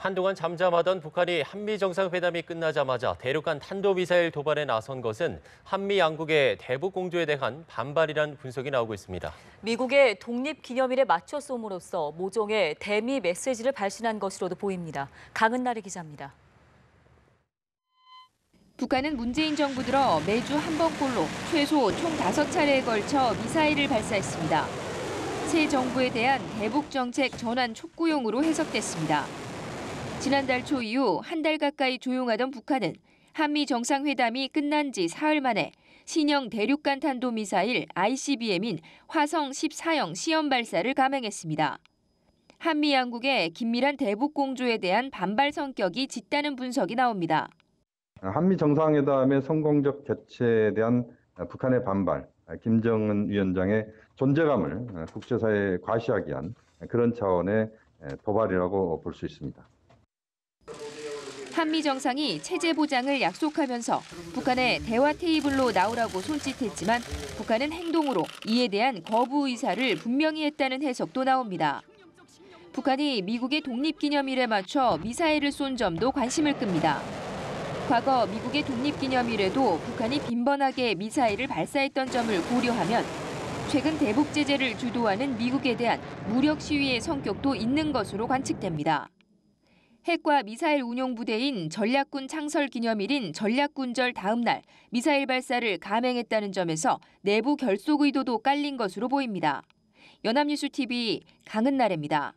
한동안 잠잠하던 북한이 한미 정상회담이 끝나자마자 대륙간 탄도미사일 도발에 나선 것은 한미 양국의 대북 공조에 대한 반발이란 분석이 나오고 있습니다. 미국의 독립기념일에 맞춰 쏘므로써 모종의 대미 메시지를 발신한 것으로도 보입니다. 강은나래 기자입니다. 북한은 문재인 정부 들어 매주 한 번꼴로 최소 총 5차례에 걸쳐 미사일을 발사했습니다. 새 정부에 대한 대북 정책 전환 촉구용으로 해석됐습니다. 지난달 초 이후 한 달 가까이 조용하던 북한은 한미 정상회담이 끝난 지 사흘 만에 신형 대륙간 탄도미사일 ICBM인 화성 14형 시험 발사를 감행했습니다. 한미 양국의 긴밀한 대북 공조에 대한 반발 성격이 짙다는 분석이 나옵니다. 한미 정상회담의 성공적 개최에 대한 북한의 반발, 김정은 위원장의 존재감을 국제사회에 과시하기 위한 그런 차원의 도발이라고 볼 수 있습니다. 한미 정상이 체제 보장을 약속하면서 북한의 대화 테이블로 나오라고 손짓했지만 북한은 행동으로 이에 대한 거부 의사를 분명히 했다는 해석도 나옵니다. 북한이 미국의 독립기념일에 맞춰 미사일을 쏜 점도 관심을 끕니다. 과거 미국의 독립기념일에도 북한이 빈번하게 미사일을 발사했던 점을 고려하면 최근 대북 제재를 주도하는 미국에 대한 무력 시위의 성격도 있는 것으로 관측됩니다. 핵과 미사일 운용 부대인 전략군 창설 기념일인 전략군절 다음 날 미사일 발사를 감행했다는 점에서 내부 결속 의도도 깔린 것으로 보입니다. 연합뉴스 TV 강은나래입니다.